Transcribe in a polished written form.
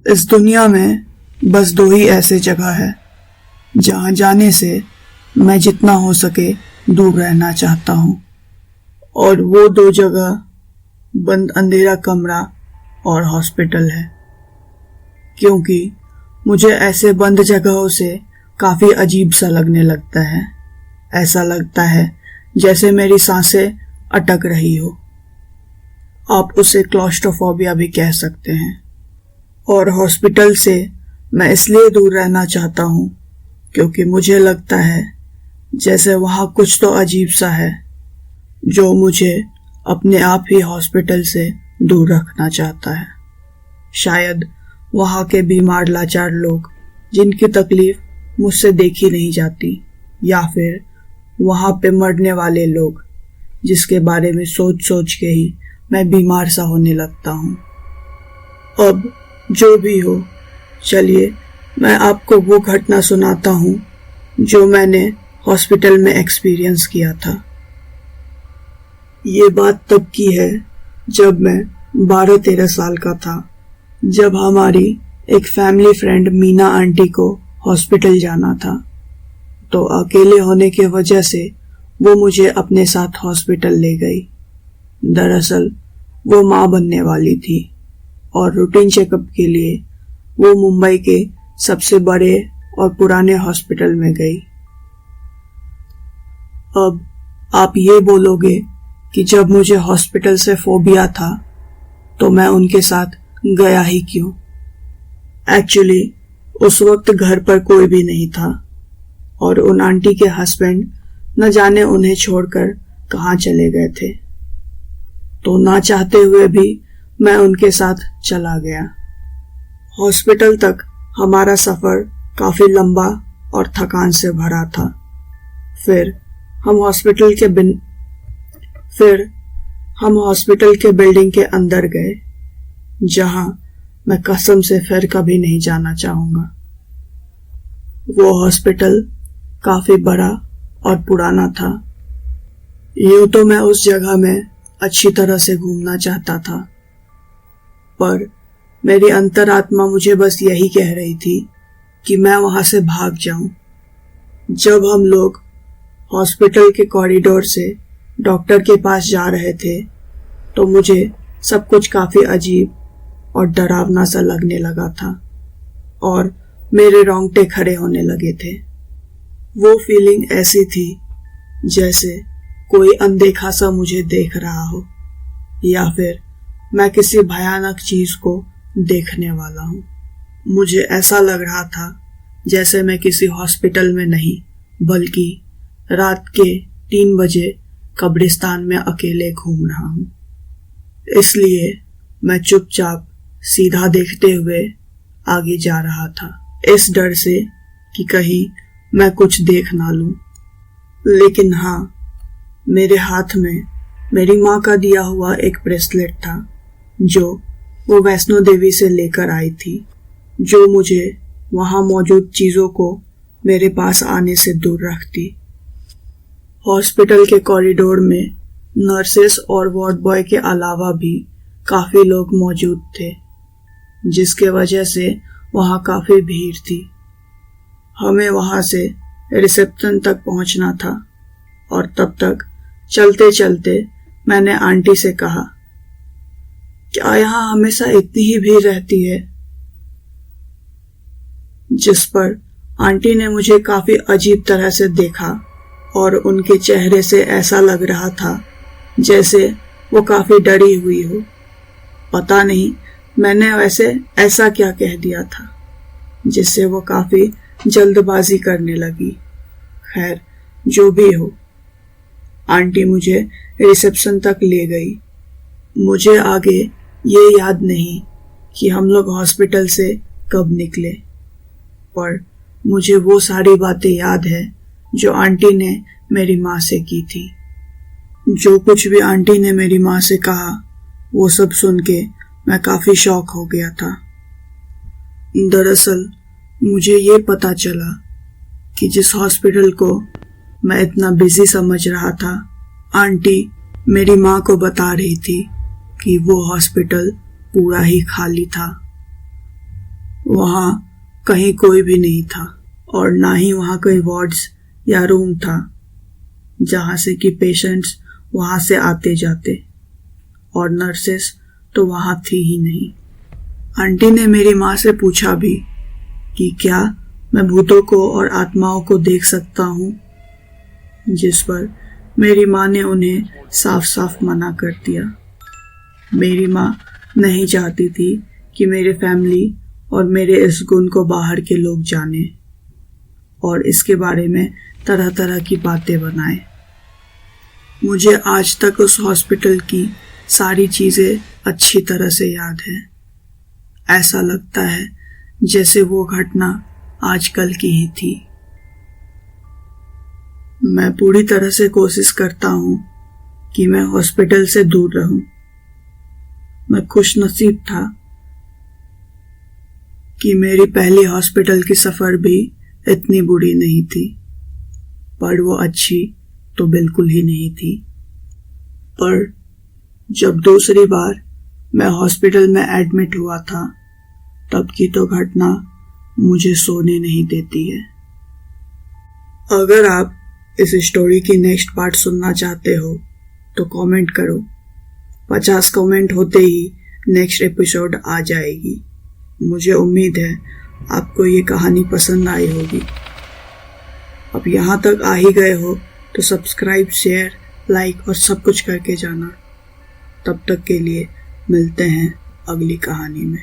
इस दुनिया में बस दो ही ऐसे जगह है जहाँ जाने से मैं जितना हो सके दूर रहना चाहता हूँ, और वो दो जगह बंद अंधेरा कमरा और हॉस्पिटल है। क्योंकि मुझे ऐसे बंद जगहों से काफ़ी अजीब सा लगने लगता है। ऐसा लगता है जैसे मेरी सांसें अटक रही हो। आप उसे क्लॉस्ट्रोफोबिया भी कह सकते हैं। और हॉस्पिटल से मैं इसलिए दूर रहना चाहता हूँ क्योंकि मुझे लगता है जैसे वहाँ कुछ तो अजीब सा है जो मुझे अपने आप ही हॉस्पिटल से दूर रखना चाहता है। शायद वहाँ के बीमार लाचार लोग जिनकी तकलीफ मुझसे देखी नहीं जाती, या फिर वहाँ पे मरने वाले लोग जिसके बारे में सोच सोच के ही मैं बीमार सा होने लगता हूँ। अब जो भी हो, चलिए मैं आपको वो घटना सुनाता हूँ जो मैंने हॉस्पिटल में एक्सपीरियंस किया था। ये बात तब की है जब मैं 12-13 साल का था, जब हमारी एक फैमिली फ्रेंड मीना आंटी को हॉस्पिटल जाना था। तो अकेले होने के वजह से वो मुझे अपने साथ हॉस्पिटल ले गई। दरअसल वो माँ बनने वाली थी और रूटीन चेकअप के लिए वो मुंबई के सबसे बड़े और पुराने हॉस्पिटल में गई। अब आप ये बोलोगे कि जब मुझे हॉस्पिटल से फोबिया था तो मैं उनके साथ गया ही क्यों। एक्चुअली उस वक्त घर पर कोई भी नहीं था और उन आंटी के हस्बैंड न जाने उन्हें छोड़कर कहाँ चले गए थे। तो ना चाहते हुए भी मैं उनके साथ चला गया। हॉस्पिटल तक हमारा सफ़र काफ़ी लंबा और थकान से भरा था। फिर हम हॉस्पिटल के बिल्डिंग के अंदर गए, जहां मैं कसम से फिर कभी नहीं जाना चाहूँगा। वो हॉस्पिटल काफ़ी बड़ा और पुराना था। यूँ तो मैं उस जगह में अच्छी तरह से घूमना चाहता था, पर मेरी अंतरात्मा मुझे बस यही कह रही थी कि मैं वहाँ से भाग जाऊं। जब हम लोग हॉस्पिटल के कॉरिडोर से डॉक्टर के पास जा रहे थे तो मुझे सब कुछ काफ़ी अजीब और डरावना सा लगने लगा था और मेरे रोंगटे खड़े होने लगे थे। वो फीलिंग ऐसी थी जैसे कोई अनदेखा सा मुझे देख रहा हो, या फिर मैं किसी भयानक चीज को देखने वाला हूँ। मुझे ऐसा लग रहा था जैसे मैं किसी हॉस्पिटल में नहीं बल्कि रात के 3 बजे कब्रिस्तान में अकेले घूम रहा हूँ। इसलिए मैं चुपचाप सीधा देखते हुए आगे जा रहा था, इस डर से कि कहीं मैं कुछ देख ना लूं। लेकिन हाँ, मेरे हाथ में मेरी माँ का दिया हुआ एक ब्रेसलेट था जो वो वैष्णो देवी से लेकर आई थी, जो मुझे वहाँ मौजूद चीज़ों को मेरे पास आने से दूर रखती। हॉस्पिटल के कॉरिडोर में नर्सेस और वार्ड बॉय के अलावा भी काफ़ी लोग मौजूद थे, जिसके वजह से वहाँ काफ़ी भीड़ थी। हमें वहाँ से रिसेप्शन तक पहुँचना था और तब तक चलते चलते मैंने आंटी से कहा, क्या यहाँ हमेशा इतनी ही भीड़ रहती है? जिस पर आंटी ने मुझे काफ़ी अजीब तरह से देखा और उनके चेहरे से ऐसा लग रहा था जैसे वो काफ़ी डरी हुई हो। पता नहीं मैंने वैसे ऐसा क्या कह दिया था जिससे वो काफ़ी जल्दबाजी करने लगी। खैर, जो भी हो, आंटी मुझे रिसेप्शन तक ले गई। मुझे आगे ये याद नहीं कि हम लोग हॉस्पिटल से कब निकले, पर मुझे वो सारी बातें याद है जो आंटी ने मेरी माँ से की थी। जो कुछ भी आंटी ने मेरी माँ से कहा वो सब सुन के मैं काफ़ी शॉक हो गया था। दरअसल मुझे ये पता चला कि जिस हॉस्पिटल को मैं इतना बिजी समझ रहा था, आंटी मेरी माँ को बता रही थी कि वो हॉस्पिटल पूरा ही खाली था। वहाँ कहीं कोई भी नहीं था और ना ही वहाँ कोई वार्ड्स या रूम था जहाँ से कि पेशेंट्स वहाँ से आते जाते, और नर्सेस तो वहाँ थी ही नहीं। आंटी ने मेरी माँ से पूछा भी कि क्या मैं भूतों को और आत्माओं को देख सकता हूँ, जिस पर मेरी माँ ने उन्हें साफ साफ मना कर दिया। मेरी माँ नहीं चाहती थी कि मेरे फैमिली और मेरे इस गुण को बाहर के लोग जाने और इसके बारे में तरह तरह की बातें बनाए। मुझे आज तक उस हॉस्पिटल की सारी चीज़ें अच्छी तरह से याद है। ऐसा लगता है जैसे वो घटना आजकल की ही थी। मैं पूरी तरह से कोशिश करता हूँ कि मैं हॉस्पिटल से दूर रहूं। मैं खुशनसीब था कि मेरी पहली हॉस्पिटल की सफ़र भी इतनी बुरी नहीं थी, पर वो अच्छी तो बिल्कुल ही नहीं थी। पर जब दूसरी बार मैं हॉस्पिटल में एडमिट हुआ था, तब की तो घटना मुझे सोने नहीं देती है। अगर आप इस स्टोरी की नेक्स्ट पार्ट सुनना चाहते हो तो कमेंट करो। 50 कमेंट होते ही नेक्स्ट एपिसोड आ जाएगी। मुझे उम्मीद है आपको ये कहानी पसंद आई होगी। अब यहाँ तक आ ही गए हो तो सब्सक्राइब, शेयर, लाइक और सब कुछ करके जाना। तब तक के लिए मिलते हैं अगली कहानी में।